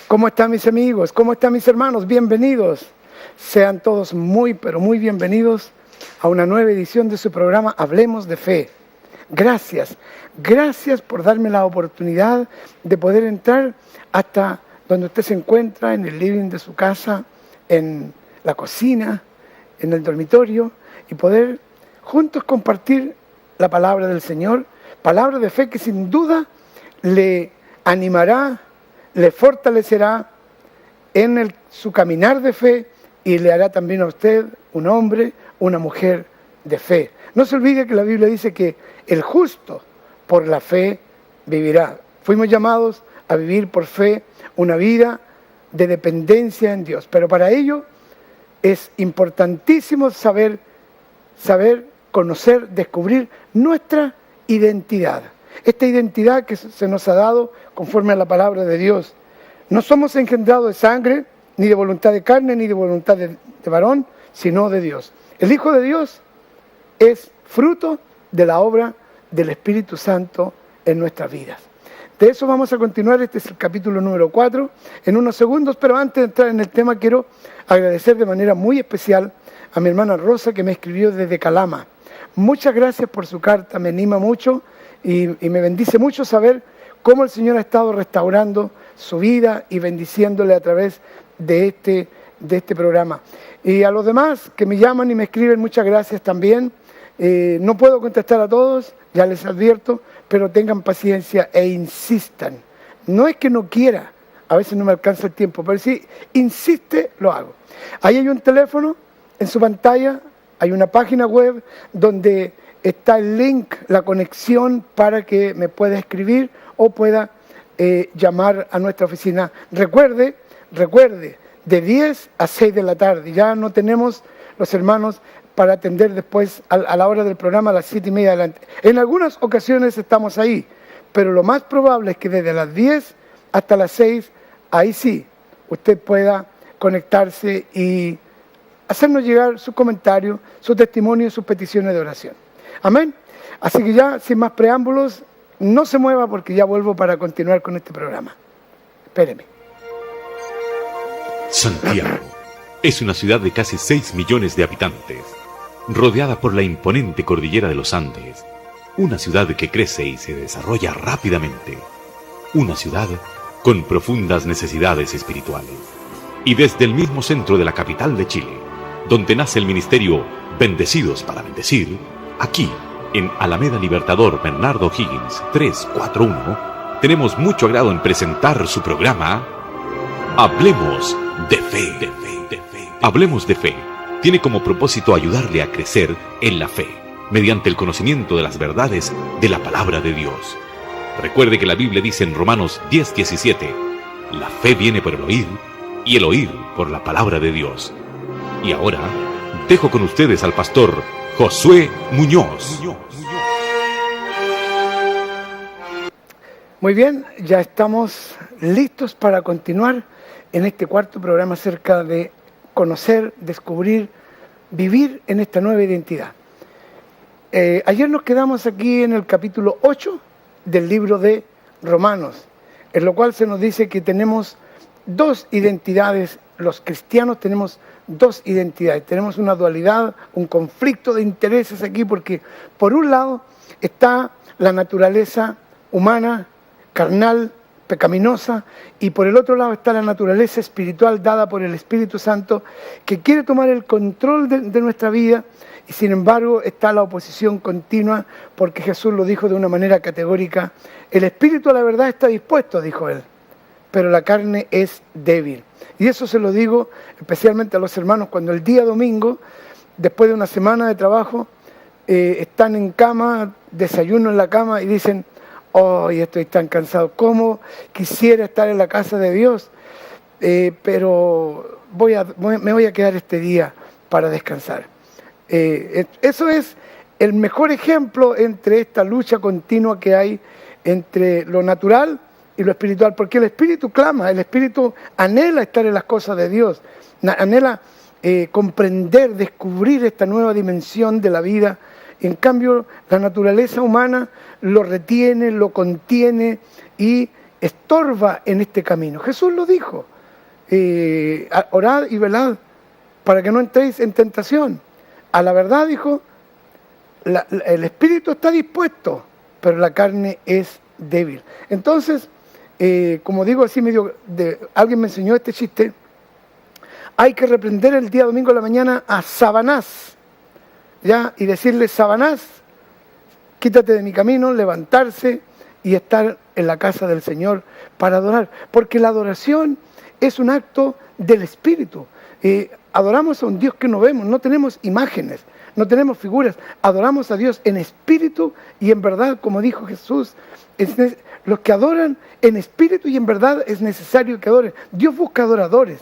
¿Cómo están mis amigos? ¿Cómo están mis hermanos? Bienvenidos. Sean todos muy, pero muy bienvenidos a una nueva edición de su programa Hablemos de Fe. Gracias por darme la oportunidad de poder entrar hasta donde usted se encuentra, en el living de su casa, en la cocina, en el dormitorio, y poder juntos compartir la palabra del Señor, palabra de fe que sin duda le animará, le fortalecerá en su caminar de fe y le hará también a usted un hombre, una mujer de fe. No se olvide que la Biblia dice que el justo por la fe vivirá. Fuimos llamados a vivir por fe una vida de dependencia en Dios, pero para ello es importantísimo saber, conocer, descubrir nuestra identidad. Esta identidad que se nos ha dado conforme a la palabra de Dios. No somos engendrados de sangre, ni de voluntad de carne, ni de voluntad de varón, sino de Dios. El Hijo de Dios es fruto de la obra del Espíritu Santo en nuestras vidas. De eso vamos a continuar. Este es el capítulo número 4, en unos segundos, pero antes de entrar en el tema quiero agradecer de manera muy especial a mi hermana Rosa, que me escribió desde Calama. Muchas gracias por su carta, me anima mucho y me bendice mucho saber cómo el Señor ha estado restaurando su vida y bendiciéndole a través de este programa. Y a los demás que me llaman y me escriben, muchas gracias también. No puedo contestar a todos, ya les advierto, pero tengan paciencia e insistan. No es que no quiera, a veces no me alcanza el tiempo, pero si insiste, lo hago. Ahí hay un teléfono en su pantalla, hay una página web donde está el link, la conexión para que me pueda escribir o pueda llamar a nuestra oficina. Recuerde, de 10 a 6 de la tarde. Ya no tenemos los hermanos para atender después a la hora del programa a las 7:30 adelante. En algunas ocasiones estamos ahí, pero lo más probable es que desde las 10 hasta las 6, ahí sí, usted pueda conectarse y hacernos llegar su comentario, su testimonio, sus peticiones de oración. Amén. Así que ya, sin más preámbulos, no se mueva porque ya vuelvo para continuar con este programa. Espéreme. Santiago es una ciudad de casi 6 millones de habitantes, rodeada por la imponente cordillera de los Andes, una ciudad que crece y se desarrolla rápidamente, una ciudad con profundas necesidades espirituales. Y desde el mismo centro de la capital de Chile, donde nace el ministerio Bendecidos para Bendecir, aquí, en Alameda Libertador Bernardo Higgins 341, tenemos mucho agrado en presentar su programa Hablemos de Fe. Hablemos de Fe tiene como propósito ayudarle a crecer en la fe, mediante el conocimiento de las verdades de la palabra de Dios. Recuerde que la Biblia dice en Romanos 10:17, la fe viene por el oír, y el oír por la palabra de Dios. Y ahora, dejo con ustedes al pastor Josué Muñoz. Muy bien, ya estamos listos para continuar en este cuarto programa acerca de conocer, descubrir, vivir en esta nueva identidad. Ayer nos quedamos aquí en el capítulo 8 del libro de Romanos, en lo cual se nos dice que tenemos dos identidades. Los cristianos tenemos dos identidades, tenemos una dualidad, un conflicto de intereses aquí, porque por un lado está la naturaleza humana, carnal, pecaminosa, y por el otro lado está la naturaleza espiritual dada por el Espíritu Santo, que quiere tomar el control de nuestra vida, y sin embargo está la oposición continua, porque Jesús lo dijo de una manera categórica: el espíritu a la verdad está dispuesto, dijo él, pero la carne es débil. Y eso se lo digo especialmente a los hermanos cuando el día domingo, después de una semana de trabajo, están en cama, desayuno en la cama y dicen: hoy estoy tan cansado, ¿cómo quisiera estar en la casa de Dios? Pero me voy a quedar este día para descansar. Eso es el mejor ejemplo entre esta lucha continua que hay entre lo natural y lo espiritual, porque el espíritu clama, el espíritu anhela estar en las cosas de Dios, anhela comprender, descubrir esta nueva dimensión de la vida. En cambio, la naturaleza humana lo retiene, lo contiene y estorba en este camino. Jesús lo dijo, orad y velad para que no entréis en tentación. A la verdad, dijo, el espíritu está dispuesto, pero la carne es débil. Entonces, como digo así medio, alguien me enseñó este chiste, hay que reprender el día domingo a la mañana a Sabanás, ¿ya? Y decirle: Sabanás, quítate de mi camino, levantarse y estar en la casa del Señor para adorar. Porque la adoración es un acto del Espíritu. Adoramos a un Dios que no vemos, no tenemos imágenes, no tenemos figuras. Adoramos a Dios en espíritu y en verdad, como dijo Jesús. Los que adoran en espíritu y en verdad es necesario que adoren. Dios busca adoradores.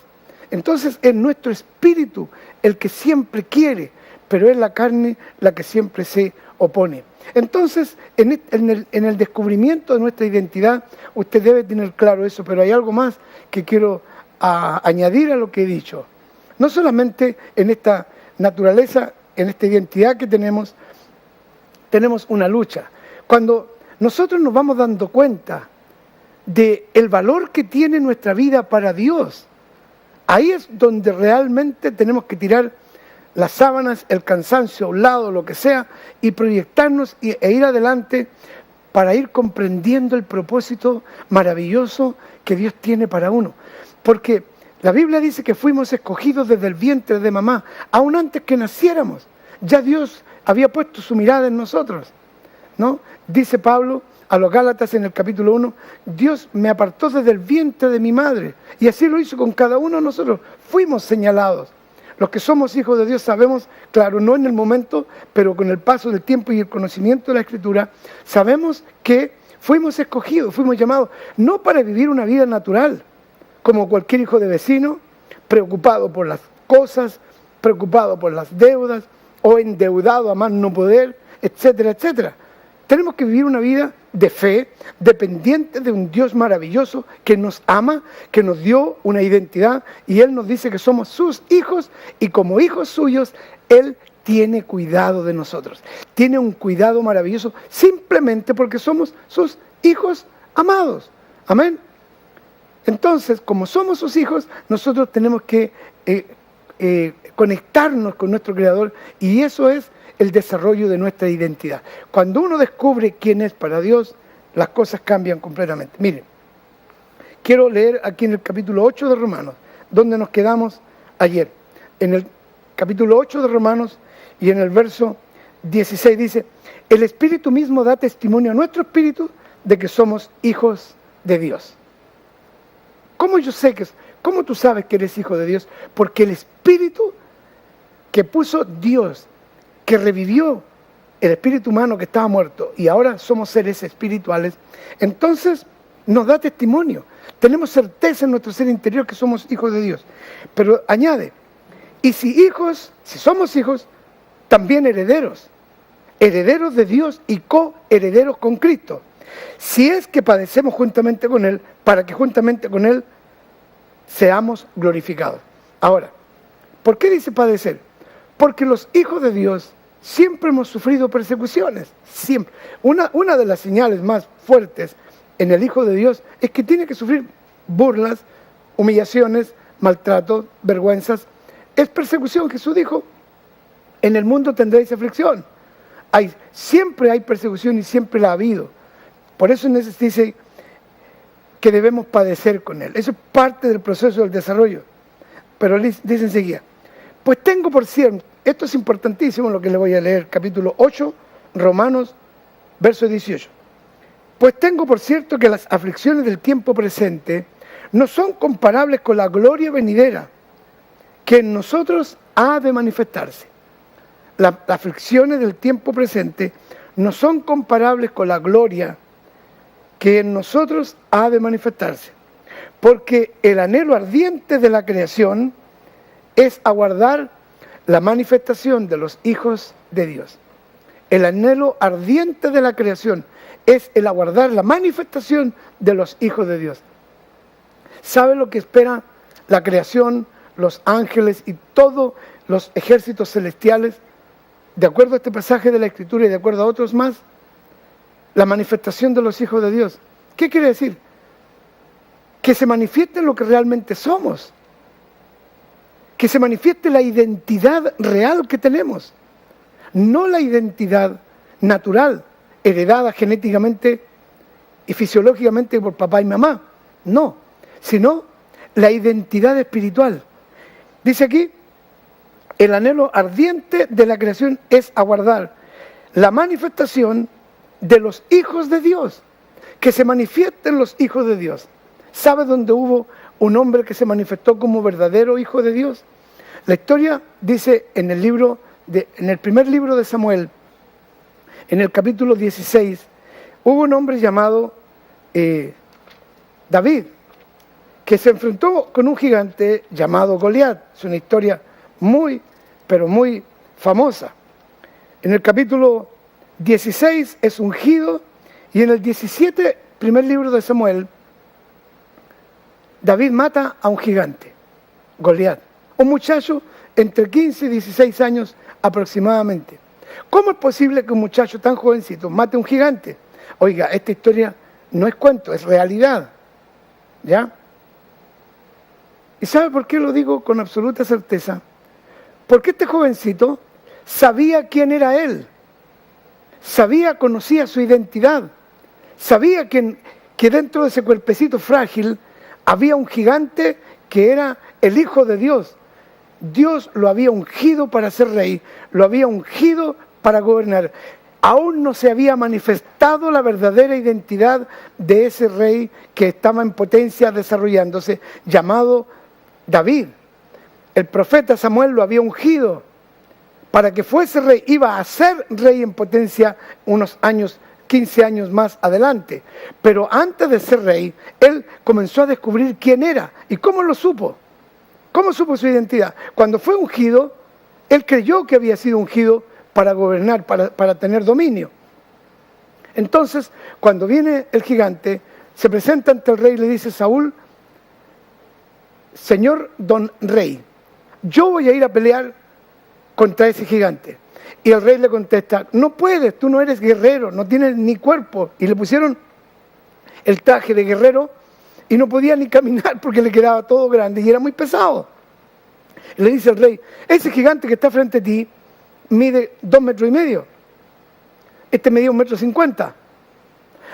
Entonces es nuestro espíritu el que siempre quiere, pero es la carne la que siempre se opone. Entonces, en el descubrimiento de nuestra identidad, usted debe tener claro eso, pero hay algo más que quiero añadir a lo que he dicho. No solamente en esta naturaleza, en esta identidad que tenemos una lucha. Cuando nosotros nos vamos dando cuenta del valor que tiene nuestra vida para Dios, ahí es donde realmente tenemos que tirar las sábanas, el cansancio a un lado, lo que sea, y proyectarnos e ir adelante para ir comprendiendo el propósito maravilloso que Dios tiene para uno. Porque la Biblia dice que fuimos escogidos desde el vientre de mamá, aún antes que naciéramos. Ya Dios había puesto su mirada en nosotros, ¿no? Dice Pablo a los Gálatas en el capítulo 1, Dios me apartó desde el vientre de mi madre, y así lo hizo con cada uno de nosotros. Fuimos señalados. Los que somos hijos de Dios sabemos, claro, no en el momento, pero con el paso del tiempo y el conocimiento de la Escritura, sabemos que fuimos escogidos, fuimos llamados, no para vivir una vida natural, como cualquier hijo de vecino, preocupado por las cosas, preocupado por las deudas, o endeudado a más no poder, etcétera, etcétera. Tenemos que vivir una vida de fe, dependiente de un Dios maravilloso que nos ama, que nos dio una identidad, y Él nos dice que somos sus hijos, y como hijos suyos, Él tiene cuidado de nosotros. Tiene un cuidado maravilloso simplemente porque somos sus hijos amados. Amén. Entonces, como somos sus hijos, nosotros tenemos que conectarnos con nuestro Creador, y eso es el desarrollo de nuestra identidad. Cuando uno descubre quién es para Dios, las cosas cambian completamente. Miren, quiero leer aquí en el capítulo 8 de Romanos, donde nos quedamos ayer. En el capítulo 8 de Romanos y en el verso 16 dice: el Espíritu mismo da testimonio a nuestro espíritu de que somos hijos de Dios. ¿Cómo tú sabes que eres hijo de Dios? Porque el Espíritu que puso Dios, que revivió el espíritu humano que estaba muerto, y ahora somos seres espirituales, entonces nos da testimonio. Tenemos certeza en nuestro ser interior que somos hijos de Dios. Pero añade, y si somos hijos, también herederos de Dios y coherederos con Cristo. Si es que padecemos juntamente con Él, para que juntamente con Él seamos glorificados. Ahora, ¿por qué dice padecer? Porque los hijos de Dios siempre hemos sufrido persecuciones, siempre. Una de las señales más fuertes en el Hijo de Dios es que tiene que sufrir burlas, humillaciones, maltratos, vergüenzas. Es persecución. Jesús dijo, en el mundo tendréis aflicción. Siempre hay persecución y siempre la ha habido. Por eso dice que debemos padecer con Él. Eso es parte del proceso del desarrollo. Pero dice enseguida, pues tengo por cierto, esto es importantísimo lo que le voy a leer, capítulo 8, Romanos, verso 18. Pues tengo por cierto que las aflicciones del tiempo presente no son comparables con la gloria venidera que en nosotros ha de manifestarse. Las aflicciones del tiempo presente no son comparables con la gloria que en nosotros ha de manifestarse. Porque el anhelo ardiente de la creación es aguardar la manifestación de los hijos de Dios. El anhelo ardiente de la creación es el aguardar la manifestación de los hijos de Dios. ¿Sabe lo que espera la creación, los ángeles y todos los ejércitos celestiales? De acuerdo a este pasaje de la Escritura y de acuerdo a otros más, la manifestación de los hijos de Dios. ¿Qué quiere decir? que se manifieste lo que realmente somos, que se manifieste la identidad real que tenemos, no la identidad natural, heredada genéticamente y fisiológicamente por papá y mamá, no, sino la identidad espiritual. Dice aquí, el anhelo ardiente de la creación es aguardar la manifestación de los hijos de Dios, que se manifiesten los hijos de Dios. ¿Sabe dónde hubo un hombre que se manifestó como verdadero hijo de Dios? La historia dice en el primer libro de Samuel, en el capítulo 16, hubo un hombre llamado David, que se enfrentó con un gigante llamado Goliat. Es una historia muy, pero muy famosa. En el capítulo 16 es ungido, y en el 17, primer libro de Samuel, David mata a un gigante, Goliat, un muchacho entre 15 y 16 años aproximadamente. ¿Cómo es posible que un muchacho tan jovencito mate a un gigante? Oiga, esta historia no es cuento, es realidad, ¿ya? ¿Y sabe por qué lo digo con absoluta certeza? Porque este jovencito sabía quién era él, conocía su identidad, sabía que dentro de ese cuerpecito frágil había un gigante que era el Hijo de Dios. Dios lo había ungido para ser rey, lo había ungido para gobernar. Aún no se había manifestado la verdadera identidad de ese rey que estaba en potencia desarrollándose, llamado David. El profeta Samuel lo había ungido para que fuese rey, iba a ser rey en potencia unos años, 15 años más adelante. Pero antes de ser rey, él comenzó a descubrir quién era. ¿Y cómo lo supo? ¿Cómo supo su identidad? Cuando fue ungido, él creyó que había sido ungido para gobernar, para tener dominio. Entonces, cuando viene el gigante, se presenta ante el rey y le dice: Saúl, señor don rey, yo voy a ir a pelear contra ese gigante. Y el rey le contesta: no puedes, tú no eres guerrero, no tienes ni cuerpo. Y le pusieron el traje de guerrero y no podía ni caminar porque le quedaba todo grande y era muy pesado. Y le dice el rey: ese gigante que está frente a ti mide 2,5 metros. Este medía 1,50 metros.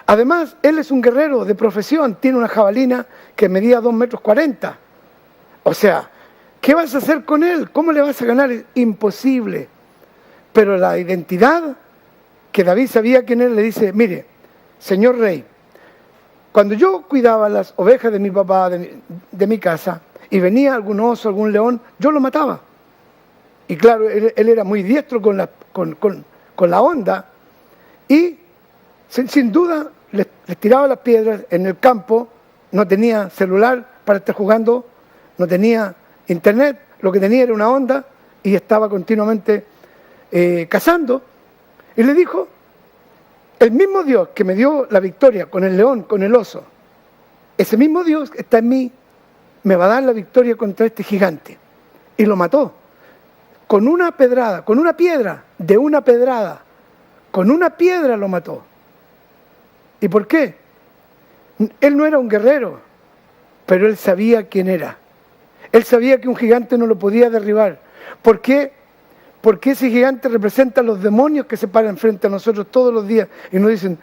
Además, él es un guerrero de profesión, tiene una jabalina que medía 2,40 metros. O sea, ¿qué vas a hacer con él? ¿Cómo le vas a ganar? Es imposible. Pero la identidad que David sabía quién era, le dice: mire, señor rey, cuando yo cuidaba las ovejas de mi papá, de mi casa, y venía algún oso, algún león, yo lo mataba. Y claro, él era muy diestro con la onda, y sin duda les tiraba las piedras en el campo. No tenía celular para estar jugando, no tenía internet, lo que tenía era una onda, y estaba continuamente cazando. Y le dijo: el mismo Dios que me dio la victoria con el león, con el oso, ese mismo Dios que está en mí, me va a dar la victoria contra este gigante. Y lo mató. Con una pedrada, con una piedra, de una pedrada. Con una piedra lo mató. ¿Y por qué? Él no era un guerrero, pero él sabía quién era. Él sabía que un gigante no lo podía derribar. ¿Por qué? Porque ese gigante representa a los demonios que se paran frente a nosotros todos los días y nos dicen: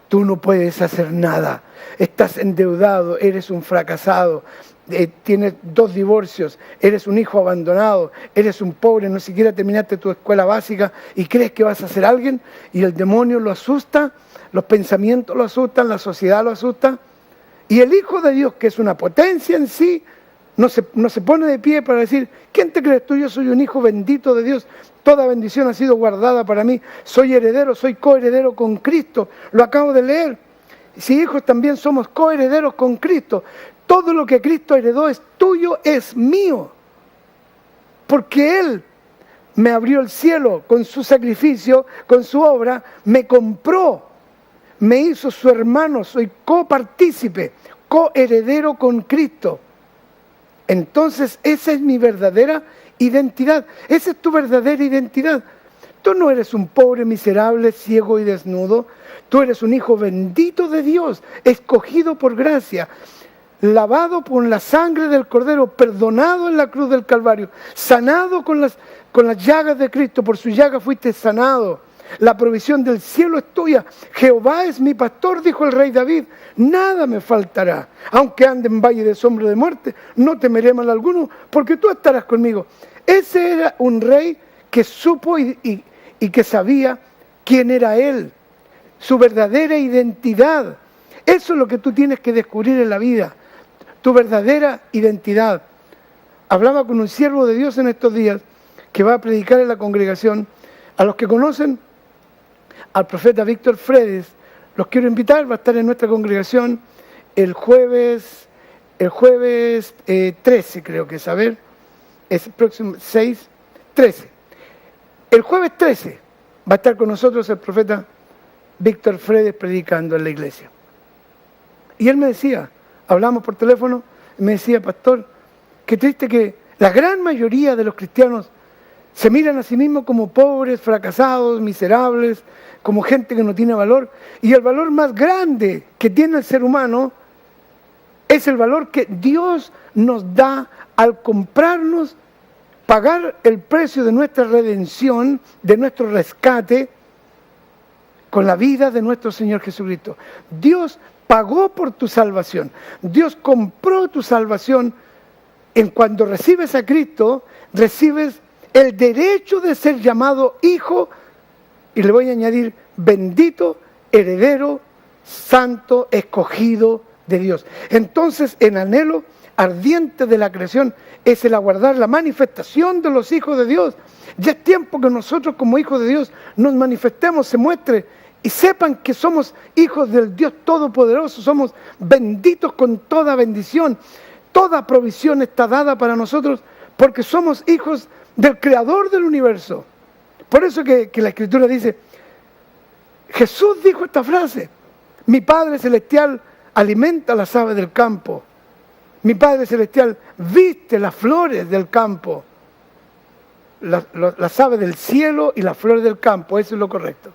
tú no puedes hacer nada, estás endeudado, eres un fracasado, tienes 2 divorcios, eres un hijo abandonado, eres un pobre, no siquiera terminaste tu escuela básica y crees que vas a ser alguien. Y el demonio lo asusta, los pensamientos lo asustan, la sociedad lo asusta. Y el Hijo de Dios, que es una potencia en sí, no se pone de pie para decir: ¿quién te crees tú? Yo soy un hijo bendito de Dios. Toda bendición ha sido guardada para mí. Soy heredero, soy coheredero con Cristo. Lo acabo de leer. Si hijos, también somos coherederos con Cristo. Todo lo que Cristo heredó es tuyo, es mío. Porque Él me abrió el cielo con su sacrificio, con su obra, me compró, me hizo su hermano, soy copartícipe, coheredero con Cristo. Entonces esa es mi verdadera identidad, esa es tu verdadera identidad. Tú no eres un pobre, miserable, ciego y desnudo, tú eres un hijo bendito de Dios, escogido por gracia. lavado por la sangre del Cordero, perdonado en la cruz del Calvario, sanado con las llagas de Cristo, por su llaga fuiste sanado. La provisión del cielo es tuya. Jehová es mi pastor, dijo el rey David, nada me faltará. Aunque ande en valle de sombra de muerte, no temeré mal alguno, porque tú estarás conmigo. Ese era un rey que supo y que sabía quién era él, su verdadera identidad. Eso es lo que tú tienes que descubrir en la vida, tu verdadera identidad. Hablaba con un siervo de Dios en estos días que va a predicar en la congregación. A los que conocen al profeta Víctor Fredes, los quiero invitar, va a estar en nuestra congregación el jueves 13, creo que es, a ver, es el próximo 13. El jueves 13 va a estar con nosotros el profeta Víctor Fredes predicando en la iglesia. Y él me decía, hablamos por teléfono, me decía, pastor, qué triste que la gran mayoría de los cristianos se miran a sí mismos como pobres, fracasados, miserables, como gente que no tiene valor. Y el valor más grande que tiene el ser humano es el valor que Dios nos da al comprarnos, pagar el precio de nuestra redención, de nuestro rescate, con la vida de nuestro Señor Jesucristo. Dios pagó por tu salvación. Dios compró tu salvación. En cuando recibes a Cristo, recibes el derecho de ser llamado hijo, y le voy a añadir, bendito, heredero, santo, escogido de Dios. Entonces, en anhelo ardiente de la creación es el aguardar la manifestación de los hijos de Dios. Ya es tiempo que nosotros como hijos de Dios nos manifestemos, se muestre y sepan que somos hijos del Dios Todopoderoso, somos benditos con toda bendición. Toda provisión está dada para nosotros porque somos hijos del Creador del universo. Por eso que la Escritura dice, Jesús dijo esta frase, mi Padre Celestial alimenta las aves del campo, mi Padre Celestial viste las flores del campo, las aves del cielo y las flores del campo, eso es lo correcto.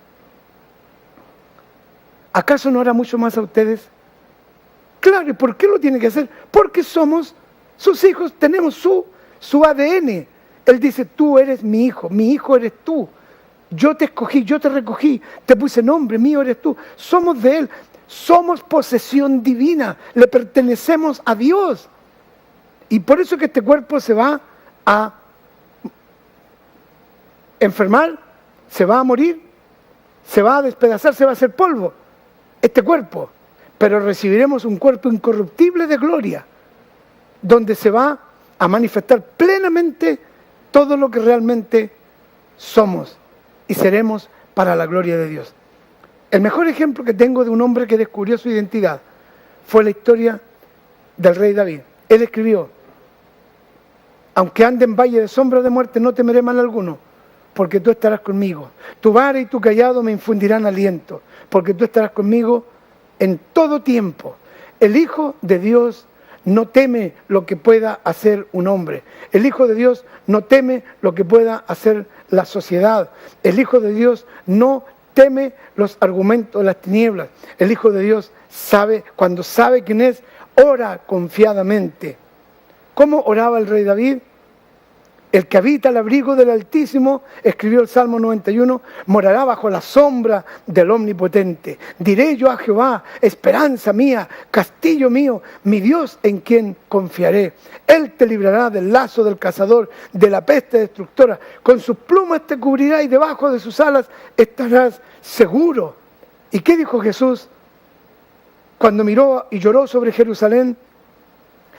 ¿Acaso no hará mucho más a ustedes? Claro, ¿y por qué lo tiene que hacer? Porque somos sus hijos, tenemos su ADN. Él dice, tú eres mi hijo eres tú. Yo te escogí, yo te recogí, te puse nombre, mío eres tú. Somos de Él, somos posesión divina, le pertenecemos a Dios. Y por eso que este cuerpo se va a enfermar, se va a morir, se va a despedazar, se va a hacer polvo. Este cuerpo, pero recibiremos un cuerpo incorruptible de gloria, donde se va a manifestar plenamente todo lo que realmente somos y seremos para la gloria de Dios. El mejor ejemplo que tengo de un hombre que descubrió su identidad fue la historia del rey David. Él escribió, aunque ande en valle de sombra de muerte, no temeré mal alguno, porque tú estarás conmigo. Tu vara y tu cayado me infundirán aliento, porque tú estarás conmigo en todo tiempo. El Hijo de Dios no teme lo que pueda hacer un hombre. El Hijo de Dios no teme lo que pueda hacer la sociedad. El Hijo de Dios no teme los argumentos de las tinieblas. El Hijo de Dios sabe, cuando sabe quién es, ora confiadamente. ¿Cómo oraba el rey David? El que habita al abrigo del Altísimo, escribió el Salmo 91, morará bajo la sombra del Omnipotente. Diré yo a Jehová, esperanza mía, castillo mío, mi Dios en quien confiaré. Él te librará del lazo del cazador, de la peste destructora. Con sus plumas te cubrirá y debajo de sus alas estarás seguro. ¿Y qué dijo Jesús cuando miró y lloró sobre Jerusalén?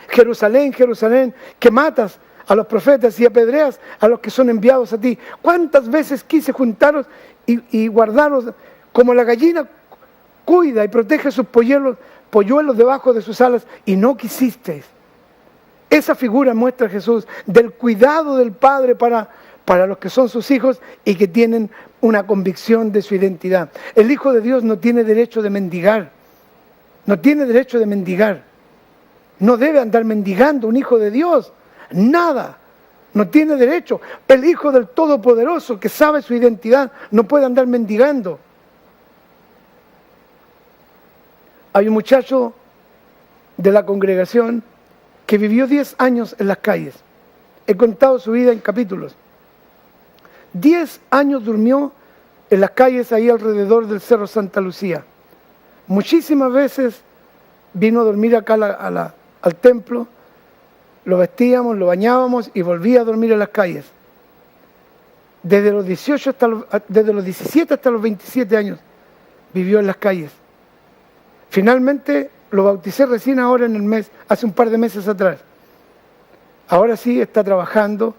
Jerusalén, Jerusalén, que matas a los profetas y apedreas a los que son enviados a ti. ¿Cuántas veces quise juntaros y guardaros como la gallina cuida y protege sus polluelos debajo de sus alas y no quisisteis? Esa figura muestra a Jesús del cuidado del Padre para los que son sus hijos y que tienen una convicción de su identidad. El Hijo de Dios no tiene derecho de mendigar. No tiene derecho de mendigar. No debe andar mendigando un hijo de Dios. Nada, no tiene derecho. El Hijo del Todopoderoso que sabe su identidad no puede andar mendigando. Hay un muchacho de la congregación que vivió 10 años en las calles. He contado su vida en capítulos. 10 años durmió en las calles ahí alrededor del Cerro Santa Lucía. Muchísimas veces vino a dormir acá al templo, lo vestíamos, lo bañábamos y volvía a dormir en las calles. Desde los 17 hasta los 27 años vivió en las calles. Finalmente lo bauticé recién ahora en el mes, hace un par de meses atrás. Ahora sí está trabajando,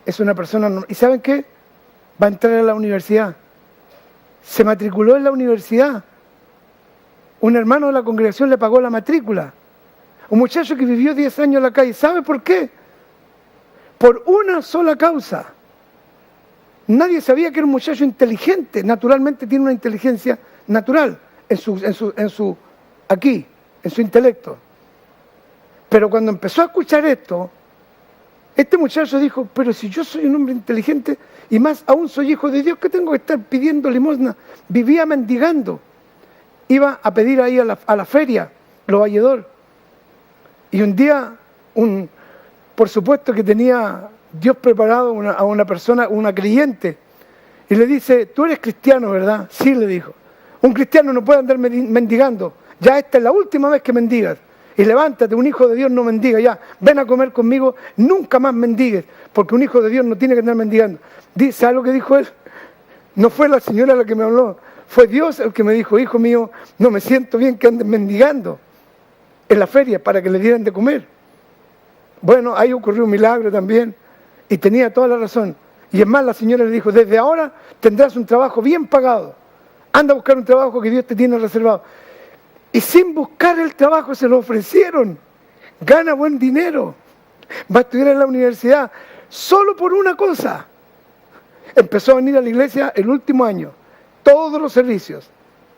es una persona... ¿Y saben qué? Va a entrar a la universidad. Se matriculó en la universidad. Un hermano de la congregación le pagó la matrícula. Un muchacho que vivió 10 años en la calle. ¿Sabe por qué? Por una sola causa. Nadie sabía que era un muchacho inteligente. Naturalmente tiene una inteligencia natural en su intelecto. Pero cuando empezó a escuchar esto, este muchacho dijo, pero si yo soy un hombre inteligente y más aún soy hijo de Dios, ¿qué tengo que estar pidiendo limosna? Vivía mendigando. Iba a pedir ahí a la feria, lo valledor. Y un día, por supuesto que tenía Dios preparado a una persona, una creyente, y le dice, tú eres cristiano, ¿verdad? Sí, le dijo. Un cristiano no puede andar mendigando. Ya esta es la última vez que mendigas. Y levántate, un hijo de Dios no mendiga, ya, ven a comer conmigo, nunca más mendigues, porque un hijo de Dios no tiene que andar mendigando. ¿Sabes lo que dijo él? No fue la señora la que me habló, fue Dios el que me dijo, hijo mío, no me siento bien que andes mendigando en la feria para que le dieran de comer. Bueno, ahí ocurrió un milagro también, y tenía toda la razón. Y es más, la señora le dijo, desde ahora tendrás un trabajo bien pagado, anda a buscar un trabajo que Dios te tiene reservado. Y sin buscar el trabajo se lo ofrecieron. Gana buen dinero. Va a estudiar en la universidad. Solo por una cosa. Empezó a venir a la iglesia el último año. Todos los servicios.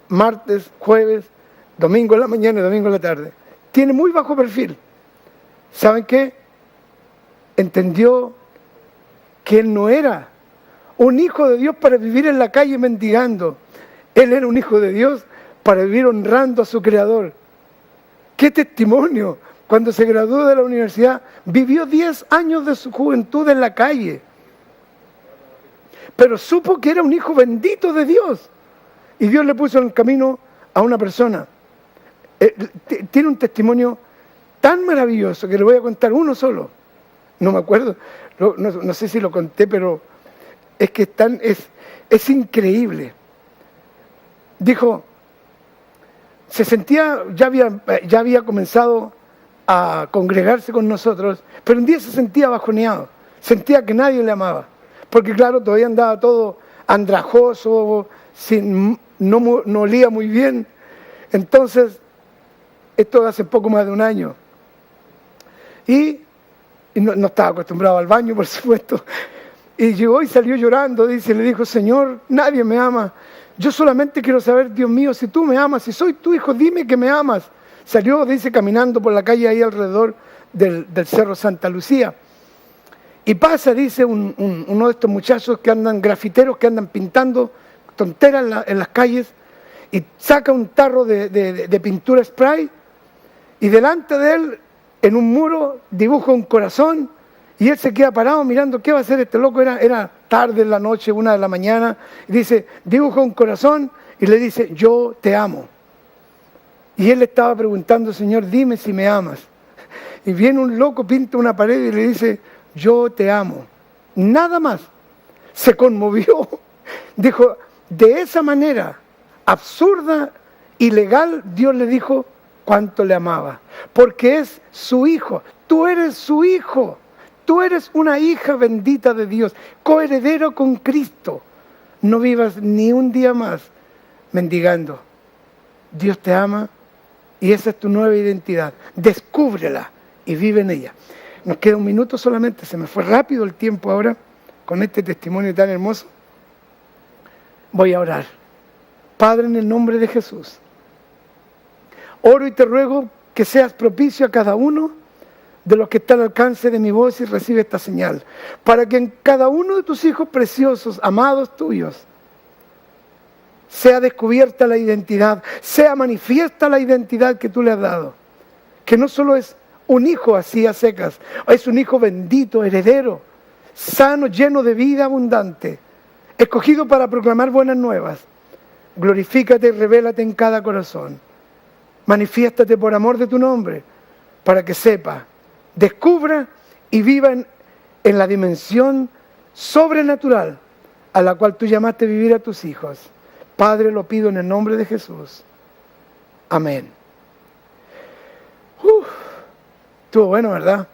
Martes, jueves, domingo en la mañana y domingo en la tarde. Tiene muy bajo perfil. ¿Saben qué? Entendió que él no era un hijo de Dios para vivir en la calle mendigando. Él era un hijo de Dios para vivir honrando a su Creador. ¡Qué testimonio! Cuando se graduó de la universidad, vivió 10 años de su juventud en la calle. Pero supo que era un hijo bendito de Dios. Y Dios le puso en el camino a una persona. Tiene un testimonio tan maravilloso que le voy a contar uno solo. No me acuerdo, no sé si lo conté, pero es que es increíble. Dijo... Se sentía, ya había comenzado a congregarse con nosotros, pero un día se sentía bajoneado, sentía que nadie le amaba, porque claro, todavía andaba todo andrajoso, no olía muy bien. Entonces, esto hace poco más de un año, y no estaba acostumbrado al baño, por supuesto, y llegó y salió llorando, le dijo, Señor, nadie me ama. Yo solamente quiero saber, Dios mío, si tú me amas, si soy tu hijo, dime que me amas. Salió, caminando por la calle ahí alrededor del Cerro Santa Lucía. Y pasa, uno de estos muchachos que andan, grafiteros, que andan pintando tonteras en las calles, y saca un tarro de pintura spray, y delante de él, en un muro, dibuja un corazón, y él se queda parado mirando, ¿qué va a hacer este loco? Era tarde en la noche, 1 de la mañana, y dice, dibuja un corazón y le dice, yo te amo. Y él le estaba preguntando, Señor, dime si me amas. Y viene un loco, pinta una pared y le dice, yo te amo. Nada más. Se conmovió. Dijo, de esa manera absurda, ilegal, Dios le dijo cuánto le amaba. Porque es su hijo. Tú eres su hijo. Tú eres una hija bendita de Dios, coheredero con Cristo. No vivas ni un día más mendigando. Dios te ama y esa es tu nueva identidad. Descúbrela y vive en ella. Nos queda un minuto solamente, se me fue rápido el tiempo ahora con este testimonio tan hermoso. Voy a orar. Padre, en el nombre de Jesús, oro y te ruego que seas propicio a cada uno de los que está al alcance de mi voz y recibe esta señal, para que en cada uno de tus hijos preciosos, amados tuyos, sea descubierta la identidad, sea manifiesta la identidad que tú le has dado, que no solo es un hijo así a secas, es un hijo bendito, heredero, sano, lleno de vida abundante, escogido para proclamar buenas nuevas. Glorifícate y revélate en cada corazón. Manifiéstate por amor de tu nombre, para que sepa, descubra y viva en la dimensión sobrenatural a la cual tú llamaste vivir a tus hijos. Padre, lo pido en el nombre de Jesús. Amén. Estuvo bueno, ¿verdad?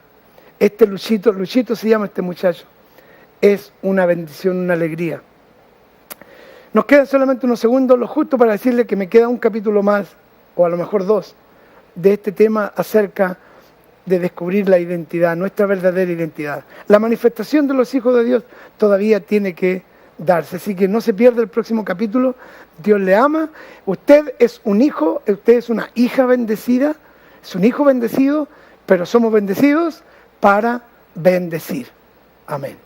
Este Luchito se llama este muchacho. Es una bendición, una alegría. Nos quedan solamente unos segundos, lo justo para decirle que me queda un capítulo más, o a lo mejor 2, de este tema acerca de descubrir la identidad, nuestra verdadera identidad. La manifestación de los hijos de Dios todavía tiene que darse, así que no se pierda el próximo capítulo. Dios le ama, usted es un hijo, usted es una hija bendecida, es un hijo bendecido, pero somos bendecidos para bendecir. Amén.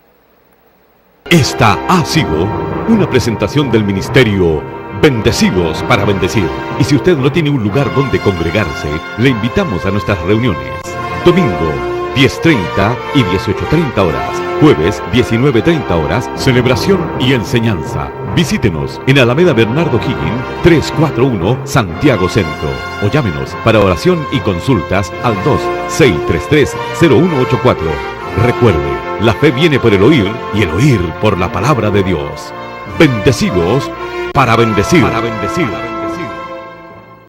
Esta ha sido una presentación del ministerio Bendecidos para Bendecir. Y si usted no tiene un lugar donde congregarse, le invitamos a nuestras reuniones. Domingo, 10:30 y 18:30 horas. Jueves, 19:30 horas, celebración y enseñanza. Visítenos en Alameda Bernardo Higgins, 341, Santiago Centro. O llámenos para oración y consultas al 2-633-0184. Recuerde, la fe viene por el oír y el oír por la palabra de Dios. Bendecidos para bendecir.